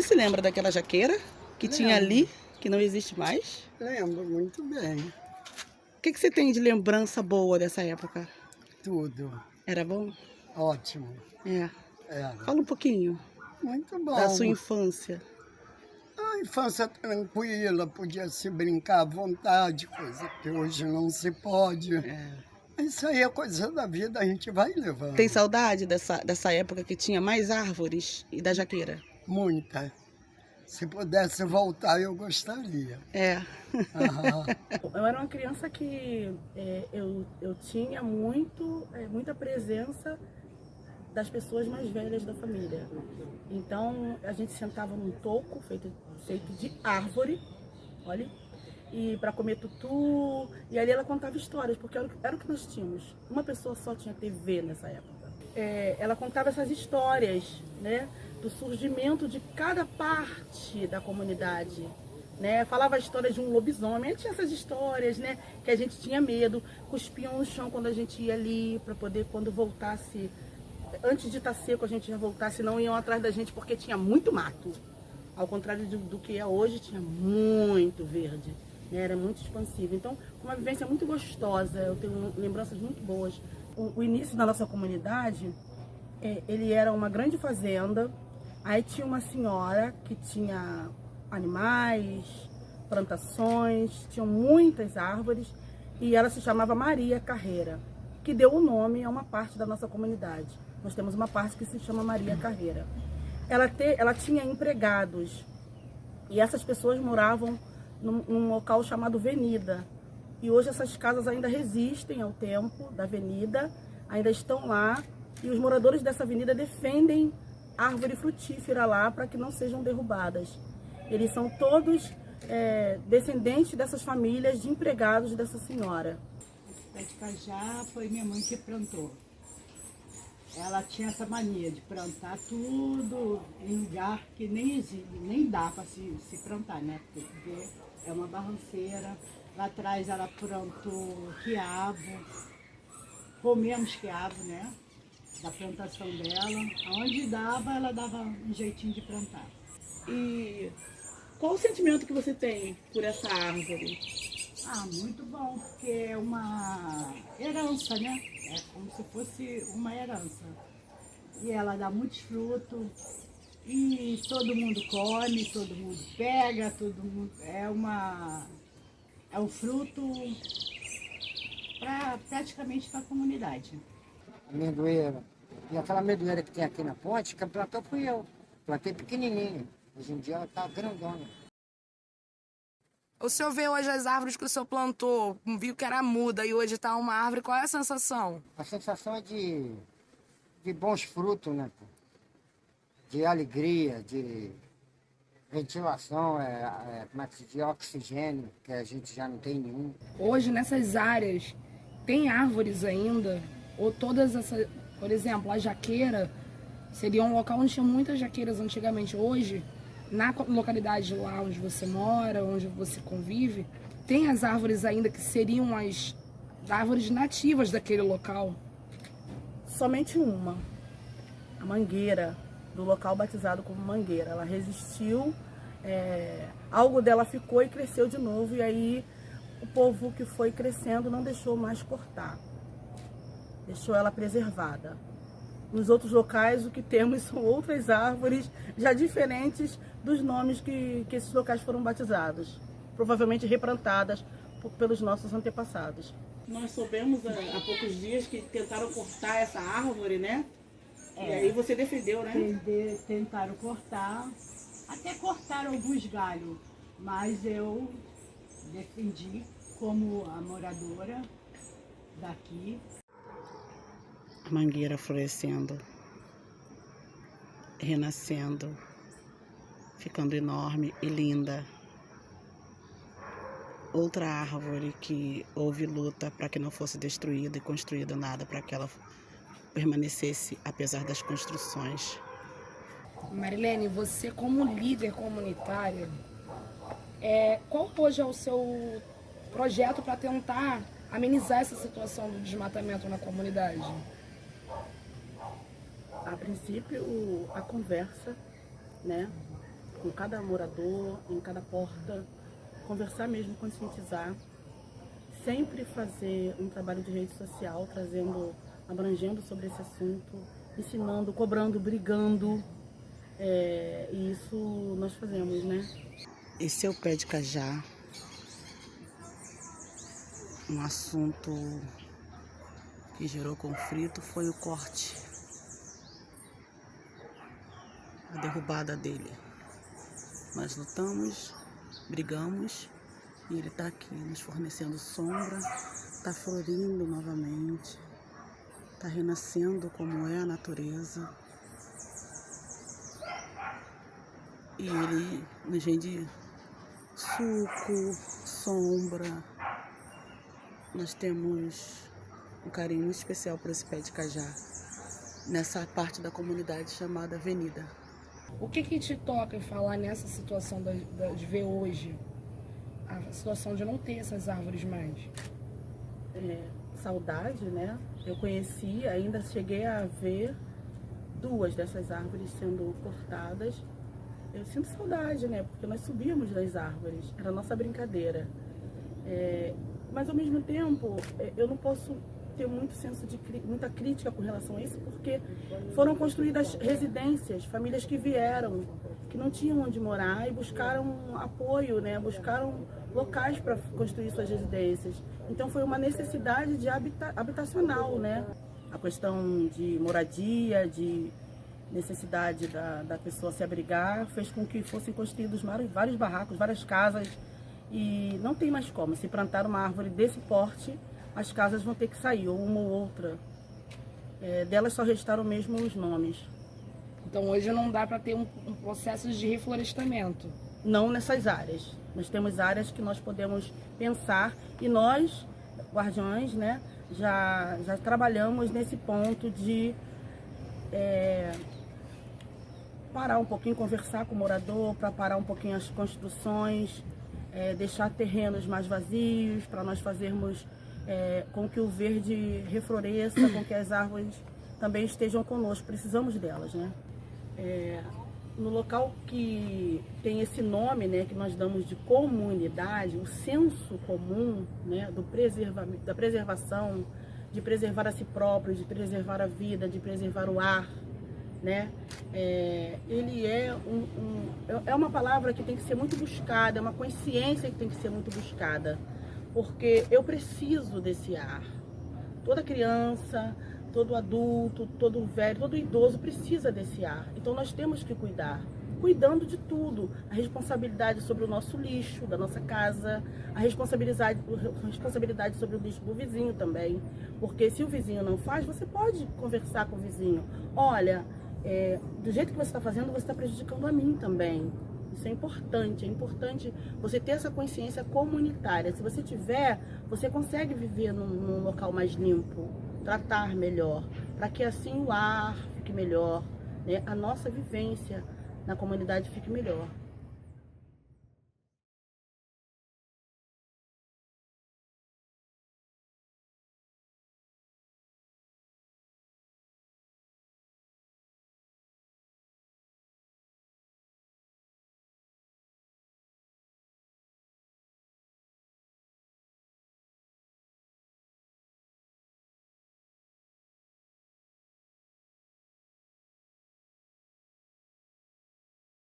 Você se lembra daquela jaqueira que tinha Lembro. ali, que não existe mais? Lembro muito bem, O que você tem de lembrança boa dessa época? tudo. Era bom? Ótimo. É. Era. Fala um pouquinho Muito da sua bom. infância. A infância tranquila, podia se brincar à vontade, coisa que hoje não se pode. É. Isso aí é coisa da vida, a gente vai Tem levando. saudade dessa época que tinha mais árvores e da jaqueira? Muita. Se pudesse voltar, eu gostaria. É. Aham. Eu era uma criança que eu tinha muita presença das pessoas mais velhas da família. Então a gente sentava num toco feito de árvore, olha, e para comer tutu, e ali ela contava histórias, porque era o que nós tínhamos. Uma pessoa só tinha TV nessa época. Ela contava essas histórias, né, do surgimento de cada parte da comunidade. Né, falava a história de um lobisomem, tinha essas histórias, né, que a gente tinha medo, cuspiam no chão quando a gente ia ali, para poder, quando voltasse, antes de estar seco, a gente ia voltar, senão iam atrás da gente, porque tinha muito mato. Ao contrário do que é hoje, tinha muito verde, né, era muito expansivo. Então, uma vivência muito gostosa, eu tenho lembranças muito boas. O início da nossa comunidade, ele era uma grande fazenda, aí tinha uma senhora que tinha animais, plantações, tinham muitas árvores, e ela se chamava Maria Carreira, que deu o nome a uma parte da nossa comunidade. Nós temos uma parte que se chama Maria Carreira. Ela tinha empregados, e essas pessoas moravam num local chamado Avenida. E hoje essas casas ainda resistem ao tempo da avenida, ainda estão lá, e os moradores dessa avenida defendem árvore frutífera lá para que não sejam derrubadas. Eles são todos descendentes dessas famílias de empregados dessa senhora. Esse pé de cajá foi minha mãe que plantou. Ela tinha essa mania de plantar tudo em lugar que nem dá para se plantar, né? Porque é uma barranceira. Lá atrás ela plantou quiabo, comemos quiabo, né? Da plantação dela. Onde dava, ela dava um jeitinho de plantar. E qual o sentimento que você tem por essa árvore? Ah, muito bom, porque é uma herança, né? É como se fosse uma herança. E ela dá muitos frutos, e todo mundo come, todo mundo pega, todo mundo. É um fruto praticamente para a comunidade. Amendoeira. E aquela amendoeira que tem aqui na ponte, quem plantou fui eu. Plantei pequenininha. Hoje em dia ela está grandona. O senhor vê hoje as árvores que o senhor plantou, viu que era muda e hoje está uma árvore, qual é a sensação? A sensação é de bons frutos, né? Pô? De alegria, de ventilação, como é que se diz? Oxigênio, que a gente já não tem nenhum. Hoje, nessas áreas, tem árvores ainda? Ou todas essas... Por exemplo, a jaqueira seria um local onde tinha muitas jaqueiras antigamente. Hoje, na localidade lá onde você mora, onde você convive, tem as árvores ainda que seriam as árvores nativas daquele local? Somente uma, a mangueira, do local batizado como Mangueira. Ela resistiu, algo dela ficou e cresceu de novo, e aí o povo que foi crescendo não deixou mais cortar, deixou ela preservada. Nos outros locais o que temos são outras árvores já diferentes dos nomes que esses locais foram batizados, provavelmente replantadas pelos nossos antepassados. Nós soubemos há poucos dias que tentaram cortar essa árvore, né? E aí você defendeu, né? Tentaram cortar, até cortaram alguns galhos, mas eu defendi como a moradora daqui. A mangueira florescendo, renascendo, ficando enorme e linda. Outra árvore que houve luta para que não fosse destruída e construída nada, para que ela permanecesse apesar das construções. Marilene, você como líder comunitária, qual hoje é o seu projeto para tentar amenizar essa situação do desmatamento na comunidade? A princípio, a conversa, né, com cada morador, em cada porta, conversar mesmo, conscientizar, sempre fazer um trabalho de rede social, abrangendo sobre esse assunto, ensinando, cobrando, brigando, e isso nós fazemos, né? Esse é o Pé de Cajá, um assunto que gerou conflito foi o corte, a derrubada dele. Nós lutamos, brigamos e ele está aqui nos fornecendo sombra, está florindo novamente, está renascendo como é a natureza. E ele nos rende suco, sombra. Nós temos um carinho muito especial por esse Pé de Cajá, nessa parte da comunidade chamada Avenida. O que te toca em falar nessa situação de ver hoje a situação de não ter essas árvores mais? Saudade, né? Eu conheci, ainda cheguei a ver 2 dessas árvores sendo cortadas. Eu sinto saudade, né? Porque nós subíamos nas árvores, era a nossa brincadeira. Mas ao mesmo tempo, eu não posso ter muita crítica com relação a isso, porque foram construídas residências, famílias que vieram, que não tinham onde morar e buscaram apoio, né? Buscaram locais para construir suas residências. Então foi uma necessidade de habitacional, né? A questão de moradia, de necessidade da pessoa se abrigar, fez com que fossem construídos vários barracos, várias casas, e não tem mais como. Se plantar uma árvore desse porte, as casas vão ter que sair, ou uma ou outra. Delas só restaram mesmo os nomes. Então hoje não dá para ter um processo de reflorestamento? Não nessas áreas. Nós temos áreas que nós podemos pensar, e nós, guardiões, né, já trabalhamos nesse ponto de parar um pouquinho, conversar com o morador, para parar um pouquinho as construções, deixar terrenos mais vazios, para nós fazermos com que o verde refloresça, com que as árvores também estejam conosco. Precisamos delas, né? No local que tem esse nome, né, que nós damos de comunidade, o senso comum, né, da preservação, de preservar a si próprio, de preservar a vida, de preservar o ar, né? Ele é uma palavra que tem que ser muito buscada, é uma consciência que tem que ser muito buscada, porque eu preciso desse ar. Toda criança, todo adulto, todo velho, todo idoso precisa desse ar. Então nós temos que cuidar, cuidando de tudo. A responsabilidade sobre o nosso lixo, da nossa casa, a responsabilidade sobre o lixo do vizinho também. Porque se o vizinho não faz, você pode conversar com o vizinho. Olha, do jeito que você está fazendo, você está prejudicando a mim também. Isso é importante você ter essa consciência comunitária. Se você tiver, você consegue viver num local mais limpo, tratar melhor, para que assim o ar fique melhor, né? A nossa vivência na comunidade fique melhor.